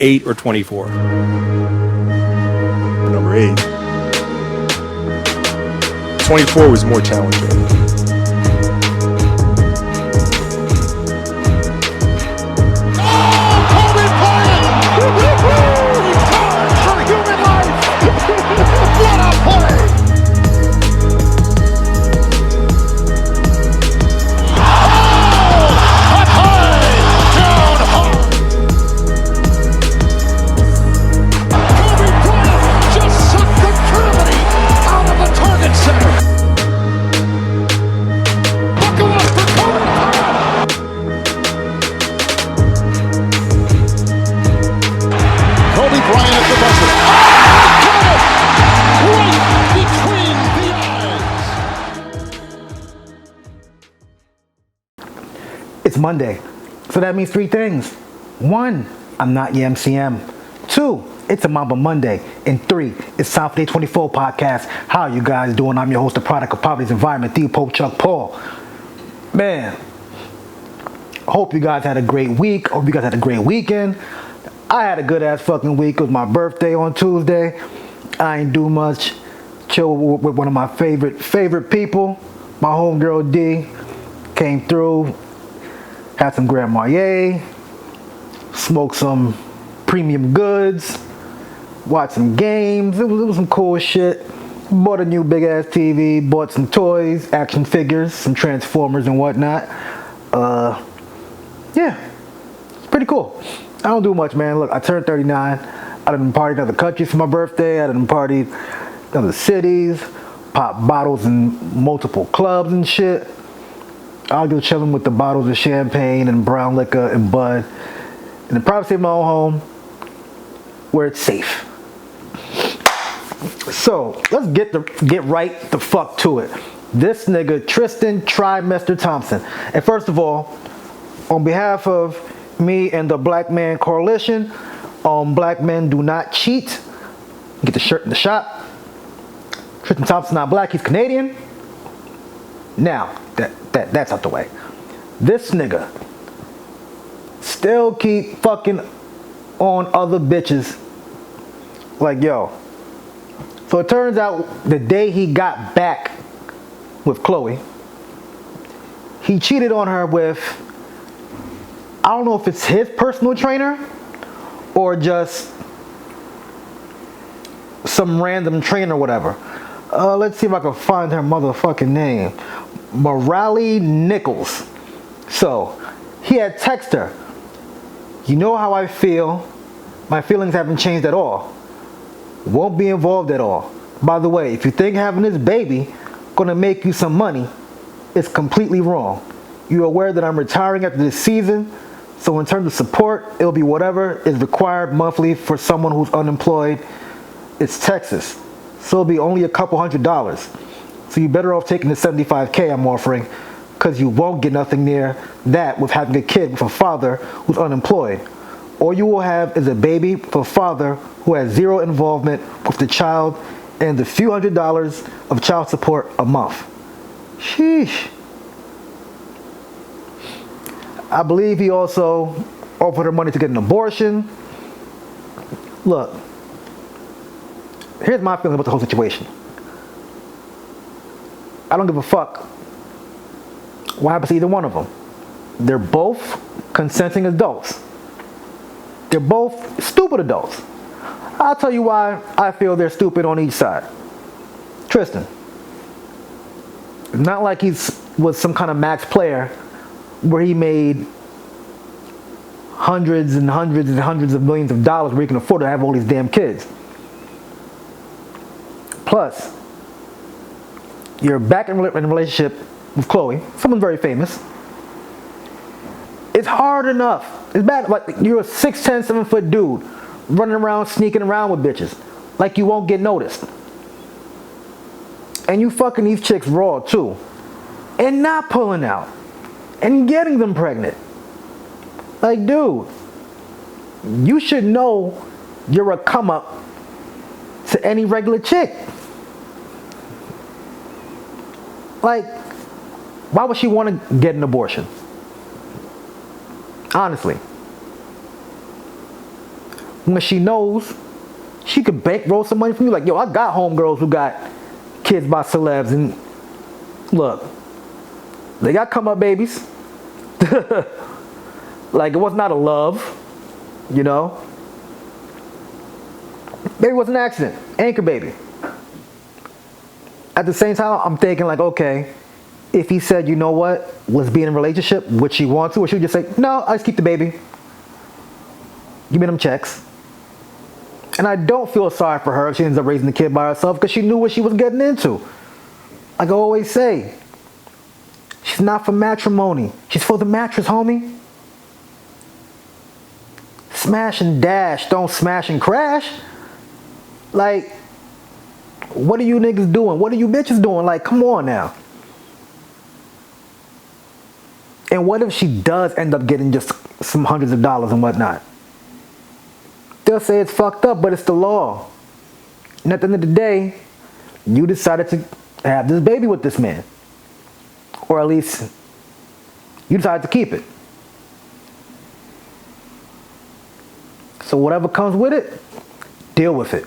8 or 24? Number 8. 24 was more challenging. It's Monday, so that means 3 things. 1, I'm not your MCM. 2, it's a Mamba Monday. And 3, it's time for Day 24 podcast. How are you guys doing? I'm your host, the product of poverty's environment, the Pope Chuck Paul. Man, hope you guys had a great week. Hope you guys had a great weekend. I had a good ass fucking week. It was my birthday on Tuesday. I ain't do much. Chill with one of my favorite people. My homegirl D came through. Had some Grand Marnier, smoked some premium goods, watched some games. It was some cool shit. Bought a new big ass TV, bought some toys, action figures, some Transformers and whatnot. Yeah, it's pretty cool. I don't do much, man. Look, I turned 39. I done partied in other countries for my birthday. I done partied in other cities, popped bottles in multiple clubs and shit. I'll go chilling with the bottles of champagne and brown liquor and bud in the privacy of my own home where it's safe. So let's get right the fuck to it. This nigga Tristan Trimester Thomson. And first of all, on behalf of me and the Black Man Coalition, Black men do not cheat. Get the shirt in the shop. Tristan Thompson's not black, he's Canadian. Now, that's out the way. This nigga still keep fucking on other bitches. Like, yo. So it turns out the day he got back with Chloe, he cheated on her with, I don't know if it's his personal trainer or just some random trainer or whatever. Let's see if I can find her motherfucking name. Morale Nichols. So, he had texted her, you know how I feel. My feelings haven't changed at all. Won't be involved at all. By the way, if you think having this baby gonna make you some money, it's completely wrong. You're aware that I'm retiring after this season, so in terms of support, it'll be whatever is required monthly for someone who's unemployed. It's Texas, so it'll be only a couple $100s. So you're better off taking the $75K I'm offering, because you won't get nothing near that with having a kid with a father who's unemployed. All you will have is a baby with a father who has zero involvement with the child and the few $100s of child support a month. Sheesh. I believe he also offered her money to get an abortion. Look, here's my feeling about the whole situation. I don't give a fuck what happens to either one of them. They're both consenting adults. They're both stupid adults. I'll tell you why I feel they're stupid on each side. Tristan. It's not like was some kind of max player where he made hundreds and hundreds and hundreds of millions of dollars where he can afford to have all these damn kids. Plus, you're back in a relationship with Chloe, someone very famous. It's hard enough. It's bad. Like, you're a 6'10", 7-foot dude running around, sneaking around with bitches. Like you won't get noticed. And you fucking these chicks raw too. And not pulling out. And getting them pregnant. Like, dude, you should know you're a come up to any regular chick. Like, why would she want to get an abortion? Honestly. when she knows she could bankroll some money from you. Like, yo, I got homegirls who got kids by celebs, and look, they got come up babies. Like, it was not a love, you know. Maybe it was an accident. Anchor baby. At the same time, I'm thinking like, okay, if he said, you know what, let's be in a relationship, would she want to? Or she would just say, no, I just keep the baby. Give me them checks. And I don't feel sorry for her if she ends up raising the kid by herself, because she knew what she was getting into. Like I always say, she's not for matrimony. She's for the mattress, homie. Smash and dash, don't smash and crash. Like, what are you niggas doing? What are you bitches doing? Like, come on now. And what if she does end up getting just some hundreds of dollars and whatnot? They'll say it's fucked up, but it's the law. And at the end of the day, you decided to have this baby with this man. Or at least, you decided to keep it. So whatever comes with it, deal with it.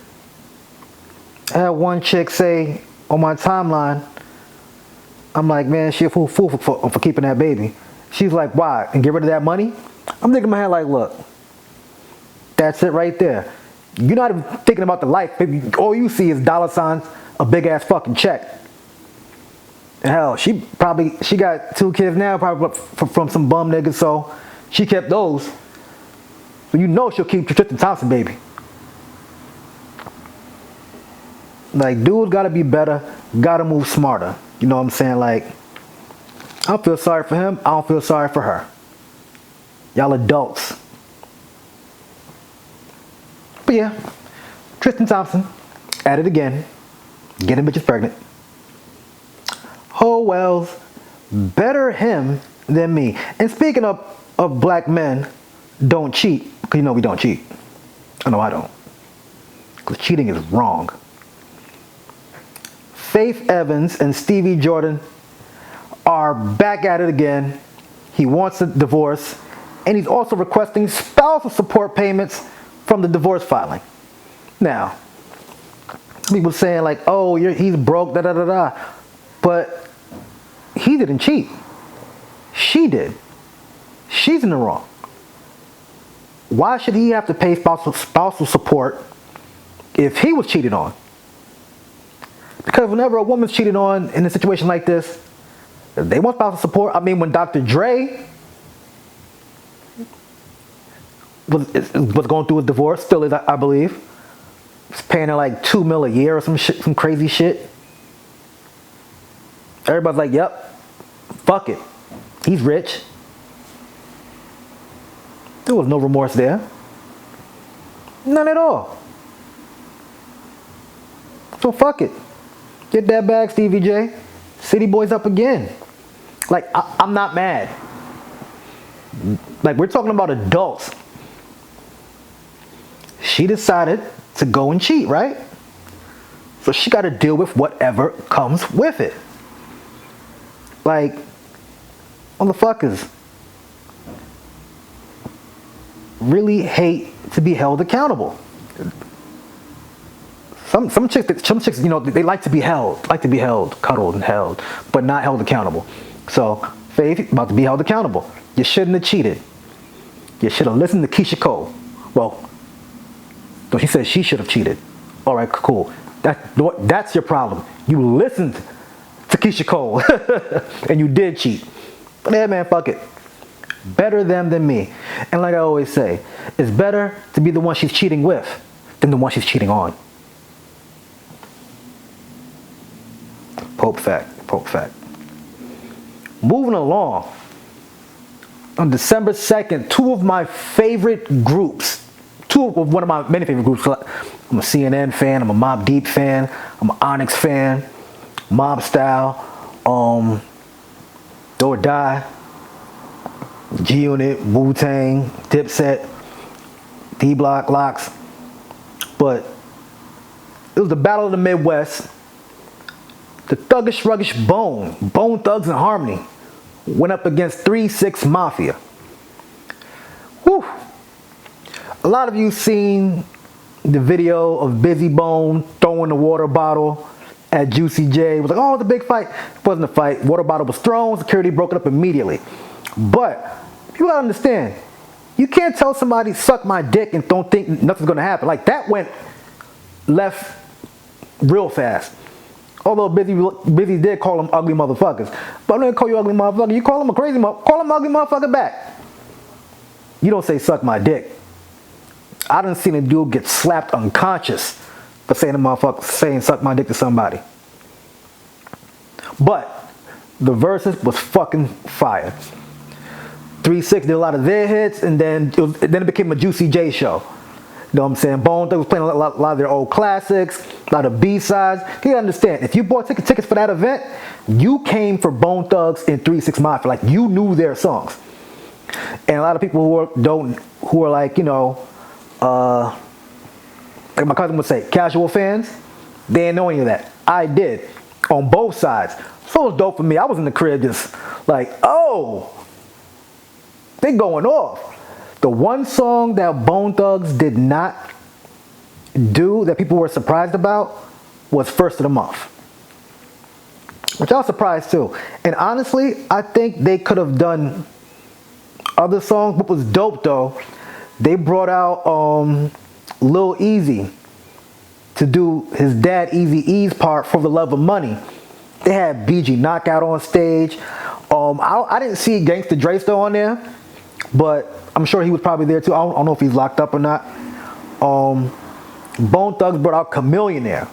I had one chick say on my timeline, I'm like, man, she a fool for keeping that baby. She's like, why? And get rid of that money? I'm thinking in my head like, look, that's it right there. You're not even thinking about the life, baby. All you see is dollar signs, a big ass fucking check. And hell, she got 2 kids now, probably from some bum niggas, so she kept those. So you know she'll keep Tristan Thomson, baby. Like, dudes gotta be better, gotta move smarter. You know what I'm saying? Like, I don't feel sorry for him, I don't feel sorry for her. Y'all adults. But yeah, Tristan Thomson, at it again, getting bitches pregnant. Oh wells, better him than me. And speaking of black men don't cheat, because you know we don't cheat. I know I don't. Because cheating is wrong. Faith Evans and Stevie Jordan are back at it again. He wants a divorce, and he's also requesting spousal support payments from the divorce filing. Now, people saying like, oh, he's broke, da da da da. But he didn't cheat. She did. She's in the wrong. Why should he have to pay spousal support if he was cheated on? Because whenever a woman's cheated on in a situation like this, they want spousal support. I mean, when Dr. Dre was going through a divorce, still is, I believe, was paying her like $2 million a year or some crazy shit. Everybody's like, yep, fuck it, he's rich. There was no remorse there. None at all. So fuck it. Get that bag, Stevie J. City Boys up again. Like, I'm not mad. Like, we're talking about adults. She decided to go and cheat, right? So she got to deal with whatever comes with it. Like, motherfuckers really hate to be held accountable. Some chicks, you know, they like to be held, cuddled and held, but not held accountable. So, Faith, about to be held accountable. You shouldn't have cheated. You should have listened to Keisha Cole. Well, no, she said she should have cheated. All right, cool. That's your problem. You listened to Keisha Cole, and you did cheat. But yeah, man, fuck it. Better them than me. And like I always say, it's better to be the one she's cheating with than the one she's cheating on. Pope fact. Moving along. On December 2nd, two of my favorite groups, one of my many favorite groups. I'm a CNN fan, I'm a Mobb Deep fan, I'm an Onyx fan, Mob Style, Do or Die, G-Unit, Wu-Tang, Dipset, D-Block, Locks. But it was the Battle of the Midwest. The thuggish, ruggish Bone Thugs and Harmony, went up against 3-6 Mafia. Whew. A lot of you seen the video of Busy Bone throwing the water bottle at Juicy J. It was like, oh, it's a big fight. It wasn't a fight. Water bottle was thrown. Security broke it up immediately. But you gotta understand, you can't tell somebody suck my dick and don't think nothing's gonna happen. Like that went left real fast. Although Busy did call them ugly motherfuckers. But I'm gonna call you ugly motherfucker. You call him a crazy motherfucker. Call him ugly motherfucker back. You don't say suck my dick. I done seen a dude get slapped unconscious for saying suck my dick to somebody. But the verses was fucking fire. 3-6 did a lot of their hits, and then it became a Juicy J show. You know what I'm saying? Bone Thugs was playing a lot of their old classics, a lot of B-sides. You gotta understand, if you bought tickets for that event, you came for Bone Thugs and 3-6 Mafia. Like, you knew their songs. And a lot of people who are like, you know, like my cousin would say, casual fans, they didn't know any of that. I did, on both sides. So it was dope for me. I was in the crib just like, oh, they going off. The one song that Bone Thugs did not do that people were surprised about was First of the Month, which I was surprised too. And honestly, I think they could have done other songs. What was dope though, they brought out Lil Easy to do his dad Eazy-E's part For the Love of Money. They had BG Knockout on stage. I didn't see Gangsta Draysta on there, but I'm sure he was probably there too. I don't know if he's locked up or not. Bone Thugs brought out Chamillionaire.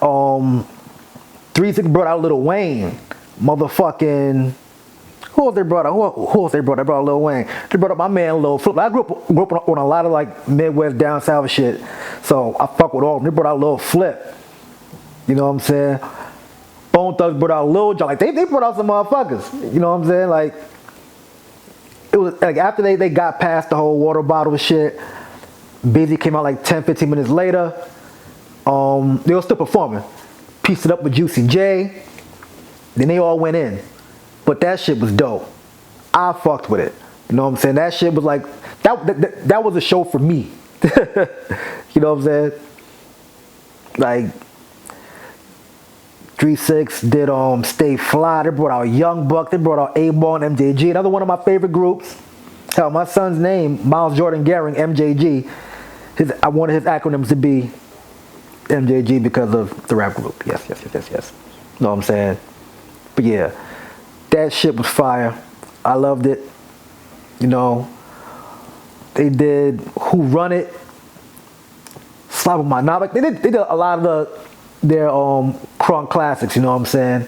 3-6 brought out Lil Wayne. Motherfucking, who else they brought out? Who else they brought out? They brought out Lil Wayne. They brought out my man Lil Flip. I grew up on a lot of like Midwest down south shit, so I fuck with all of them. They brought out Lil Flip. You know what I'm saying? Bone Thugs brought out Lil Jon. Like they brought out some motherfuckers. You know what I'm saying? Like, it was like after they got past the whole water bottle shit, Busy came out like 10-15 minutes later. They were still performing. Pieced it up with Juicy J. Then they all went in. But that shit was dope. I fucked with it. You know what I'm saying? That shit was like, that was a show for me. You know what I'm saying? Like, 3-6 did Stay Fly. They brought out Young Buck. They brought out A-Ball and MJG. Another one of my favorite groups. Hell, my son's name, Myles Jordan Gerring, MJG. I wanted his acronyms to be MJG because of the rap group. Yes. You know what I'm saying? But yeah, that shit was fire. I loved it. You know, they did Who Run It, Slap with My Knob. They did a lot of their crunk classics, you know what I'm saying?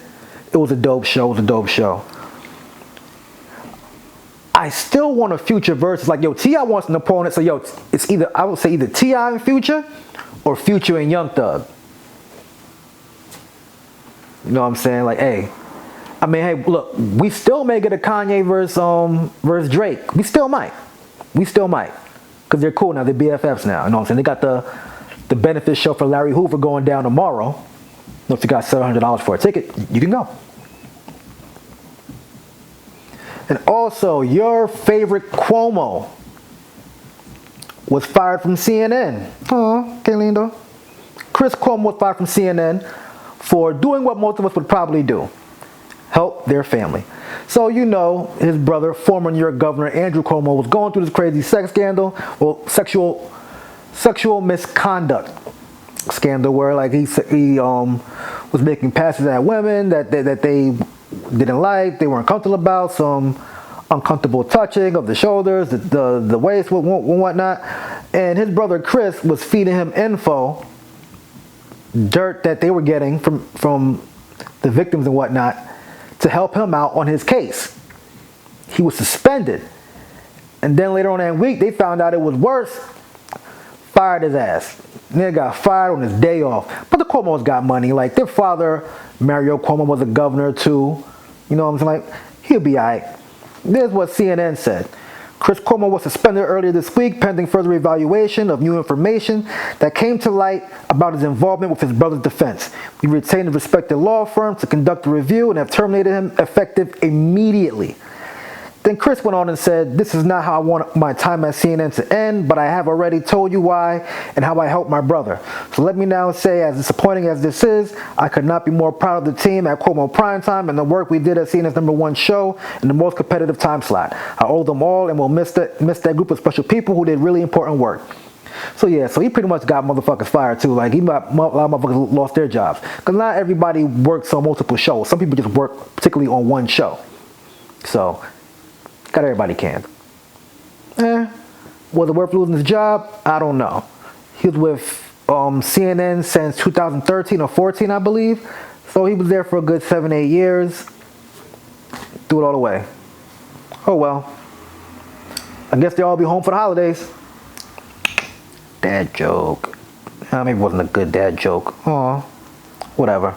It was a dope show. I still want a Future versus, like, yo, T.I. wants an opponent, so yo, it's either, I would say either T.I. and Future or Future and Young Thug. You know what I'm saying? Like, hey, I mean, hey, look, we still may get a Kanye versus Drake. We still might. Because they're cool now, they're BFFs now, you know what I'm saying? They got the benefit show for Larry Hoover going down tomorrow. If you got $700 for a ticket, you can go. And also, your favorite Cuomo was fired from CNN. Oh, que lindo. Chris Cuomo was fired from CNN for doing what most of us would probably do. Help their family. So, you know, his brother, former New York Governor Andrew Cuomo, was going through this crazy sex scandal, well, sexual misconduct scandal, where like he was making passes at women that they didn't like, they weren't comfortable about, some uncomfortable touching of the shoulders, the waist, and whatnot. And his brother Chris was feeding him dirt that they were getting from the victims and whatnot to help him out on his case. He was suspended. And then later on that week, they found out it was worse. Fired his ass. Nigga got fired on his day off. But the Cuomo's got money. Like, their father, Mario Cuomo, was a governor too. You know what I'm saying? Like, he'll be alright. This is what CNN said. Chris Cuomo was suspended earlier this week pending further evaluation of new information that came to light about his involvement with his brother's defense. We retained a respected law firm to conduct a review and have terminated him effective immediately. Then Chris went on and said, "This is not how I want my time at CNN to end, but I have already told you why and how I helped my brother. So let me now say, as disappointing as this is, I could not be more proud of the team at Cuomo Primetime and the work we did at CNN's #1 show in the most competitive time slot. I owe them all and will miss that group of special people who did really important work." So yeah, so he pretty much got motherfuckers fired too. Like, a lot of motherfuckers lost their jobs. Because not everybody works on multiple shows. Some people just work particularly on one show. So, got everybody canned. Was it worth losing his job? I don't know. He was with CNN since 2013 or 14, I believe. So he was there for a good 7-8 years. Threw it all away. Oh well. I guess they'll all be home for the holidays. Dad joke. Maybe it wasn't a good dad joke. Aw, whatever.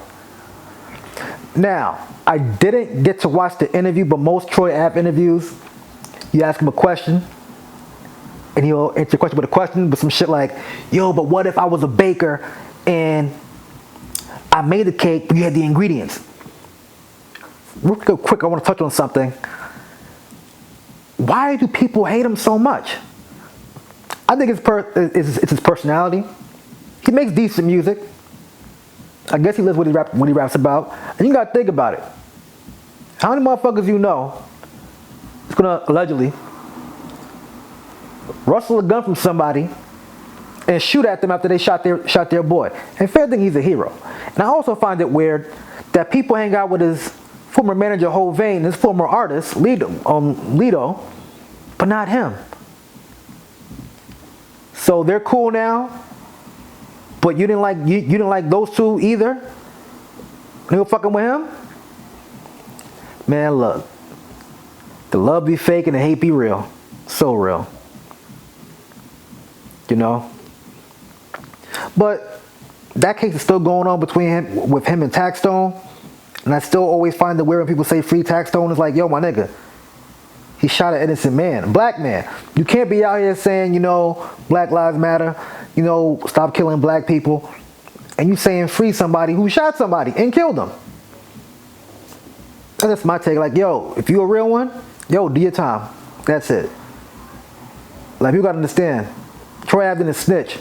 Now, I didn't get to watch the interview, but most Troy Ave interviews, you ask him a question, and he'll answer your question with a question, with some shit like, "Yo, but what if I was a baker and I made the cake, but you had the ingredients?" Real quick, I want to touch on something. Why do people hate him so much? I think it's his personality. He makes decent music. I guess he lives what he raps about. And you gotta think about it. How many motherfuckers you know is gonna allegedly rustle a gun from somebody and shoot at them after they shot their boy? And fair thing, he's a hero. And I also find it weird that people hang out with his former manager Hovain, his former artist Lido, but not him. So they're cool now, but you didn't like those two either? You were fucking with him? Man, look. The love be fake and the hate be real. So real. You know? But that case is still going on with him and Taxstone. And I still always find it weird when people say free Taxstone. It's like, yo, my nigga. He shot an innocent man, a black man. You can't be out here saying, you know, Black Lives Matter, you know, stop killing black people, and you saying free somebody who shot somebody and killed them. That's my take. Like, yo, if you a real one, yo, do your time. That's it. Like, you gotta understand, Troy Ave didn't snitch.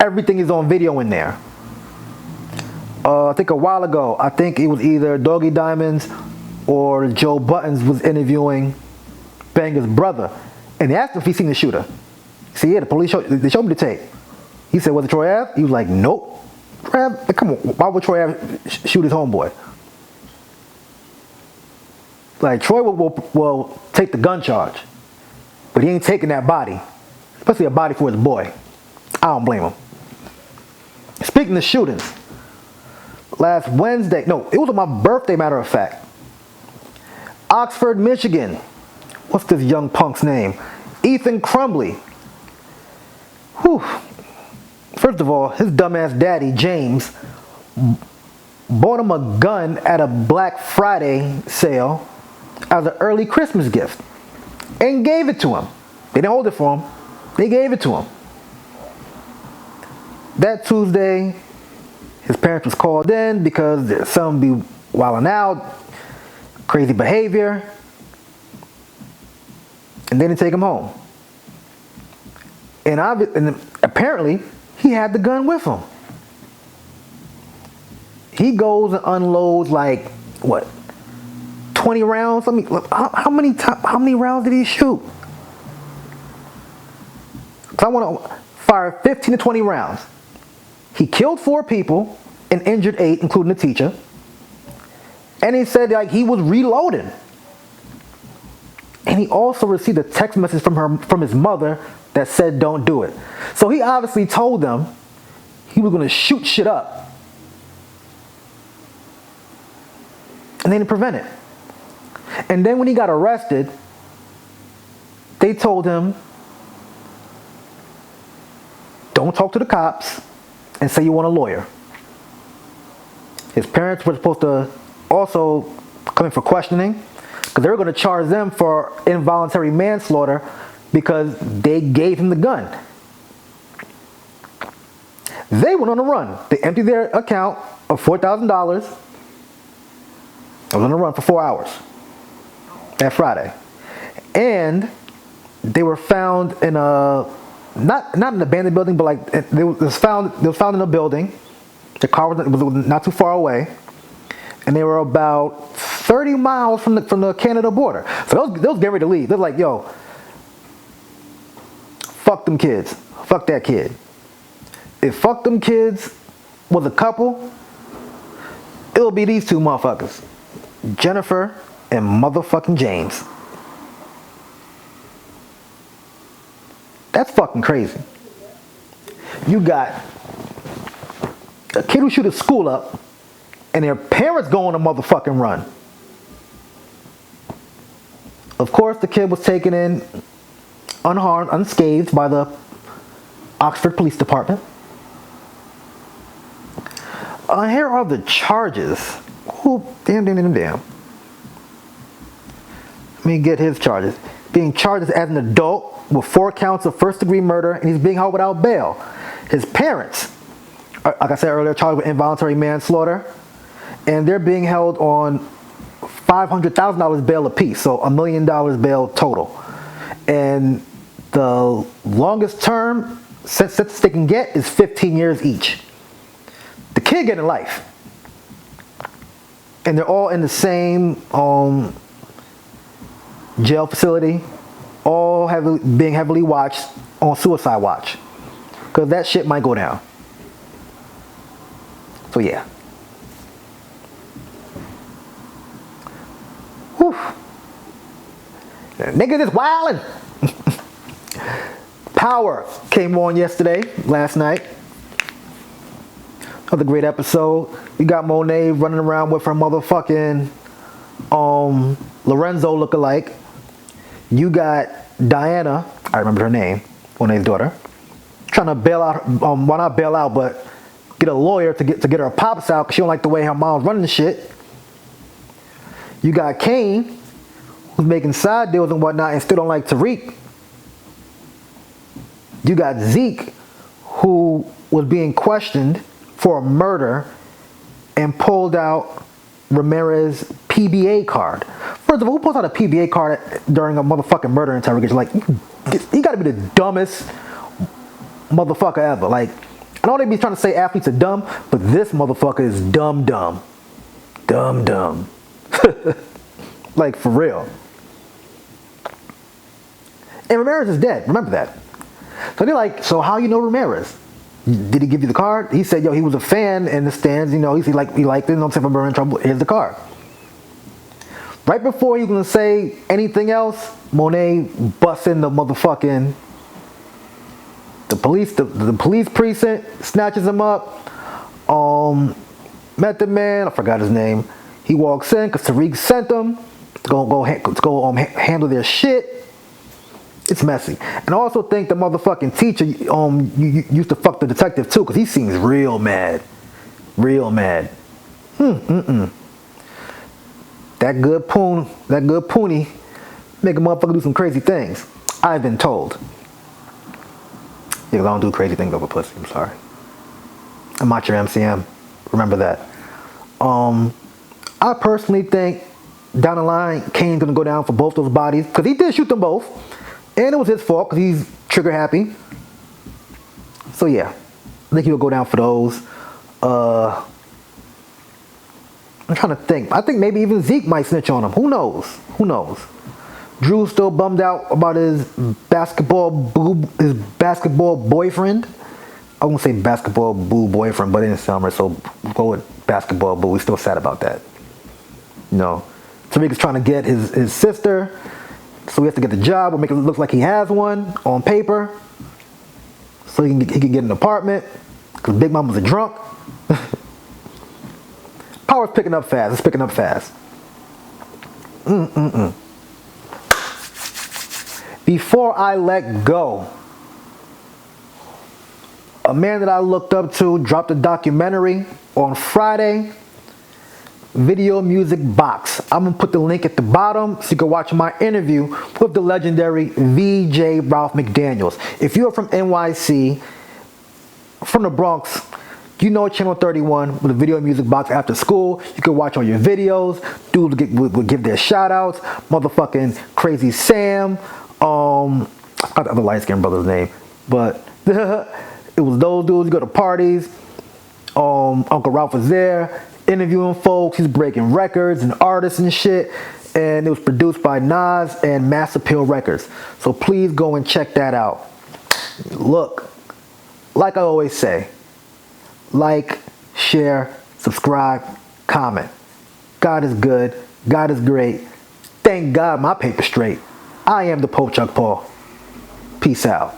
Everything is on video in there. I think a while ago, I think it was either Doggy Diamonds or Joe Buttons was interviewing Banger's brother, and they asked him if he seen the shooter. See, yeah, the police showed me the tape. He said, "Was it Troy Ave?" He was like, "Nope." Troy Ave, like, come on, why would Troy Ave shoot his homeboy? Like, Troy will take the gun charge, but he ain't taking that body, especially a body for his boy. I don't blame him. Speaking of shootings, last Wednesday, no, it was on my birthday, matter of fact. Oxford, Michigan. What's this young punk's name? Ethan Crumbley. Whew. First of all, his dumbass daddy, James, bought him a gun at a Black Friday sale as an early Christmas gift and gave it to him. They didn't hold it for him. They gave it to him. That Tuesday, his parents was called in because their son be wilding out, crazy behavior, and they didn't take him home. And apparently, he had the gun with him. He goes and unloads like, what, 20 rounds? I mean, how many rounds did he shoot? Because I want to fire 15 to 20 rounds. He killed 4 people and injured 8, including the teacher. And he said like he was reloading. And he also received a text message from his mother that said don't do it. So he obviously told them he was going to shoot shit up. And they didn't prevent it. And then when he got arrested, they told him, don't talk to the cops and say you want a lawyer. His parents were supposed to also come in for questioning because they were going to charge them for involuntary manslaughter because they gave him the gun. They went on a run. They emptied their account of $4,000. I was on a run for 4 hours that Friday. And they were found in a not an abandoned building, but like it was found in a building. The car was not too far away, and they were about 30 miles from the Canada border. So they was getting ready to leave. They're like, yo, fuck them kids. Fuck that kid. If fuck them kids was a couple, it'll be these two motherfuckers. Jennifer and motherfucking James. That's fucking crazy. You got a kid who shoot a school up and their parents go on a motherfucking run. Of course, the kid was taken in unharmed, unscathed by the Oxford Police Department. Here are the charges. Ooh, damn. Let me get his charges. Being charged as an adult with 4 counts of first-degree murder, and he's being held without bail. His parents, like I said earlier, charged with involuntary manslaughter, and they're being held on $500,000 bail apiece, so $1 million bail total. And the longest term sentence they can get is 15 years each. The kid getting life, and they're all in the same jail facility, all being heavily watched on suicide watch, because that shit might go down. So yeah. Whew. Niggas is wildin'. Power came on last night. Another great episode. You got Monet running around with her motherfucking Lorenzo lookalike. You got Diana, I remember her name, Monet's daughter, trying to bail out, well not bail out, but get a lawyer to get her pops out because she don't like the way her mom's running the shit. You got Kane, who's making side deals and whatnot and still don't like Tariq. You got Zeke, who was being questioned for a murder and pulled out Ramirez's PBA card. First of all, who pulls out a PBA card during a motherfucking murder interrogation? Like, you gotta be the dumbest motherfucker ever. Like, I know they be trying to say athletes are dumb, but this motherfucker is dumb. Dumb. Like, for real. And Ramirez is dead. Remember that. So they're like, so how you know Ramirez? Did he give you the card? He said, yo, he was a fan in the stands. You know, he liked it. You know what I'm saying? If I'm in trouble, here's the card. Right before he was going to say anything else, Monet busts in the motherfucking, the police precinct, snatches him up. Met the man, I forgot his name. He walks in because Tariq sent him to go handle their shit. It's messy. And I also think the motherfucking teacher used to fuck the detective too, because he seems real mad. That good poonie make a motherfucker do some crazy things. I've been told. Yeah, I don't do crazy things over pussy, I'm sorry. I'm not your MCM. Remember that. I personally think down the line, Kane's gonna go down for both those bodies, because he did shoot them both. And it was his fault because he's trigger happy. So yeah, I think he'll go down for those. I'm trying to think. I think maybe even Zeke might snitch on him. Who knows? Drew's still bummed out about his basketball boyfriend. I won't say basketball boo boyfriend, but it didn't sound right, so we'll go with basketball boo. He's still sad about that. You know, Tariq is trying to get his sister. So he has to get the job or make it look like he has one on paper, so he can get an apartment, because Big Mama's a drunk. Power's picking up fast. It's picking up fast. Before I let go, a man that I looked up to dropped a documentary on Friday. Video Music Box. I'm gonna put the link at the bottom so you can watch my interview with the legendary VJ Ralph McDaniels. If you're from NYC, from the Bronx, You know Channel 31 with a video music box after school. You can watch all your videos. Dudes will give their shout outs. Motherfucking Crazy Sam. I forgot the other light skinned brother's name. But it was those dudes. You go to parties. Uncle Ralph was there interviewing folks. He's breaking records and artists and shit. And it was produced by Nas and Mass Appeal Records. So please go and check that out. Look, like I always say, like, share, subscribe, comment. God is good. God is great. Thank God my paper's straight. I am the Pope Chuck Paul. Peace out.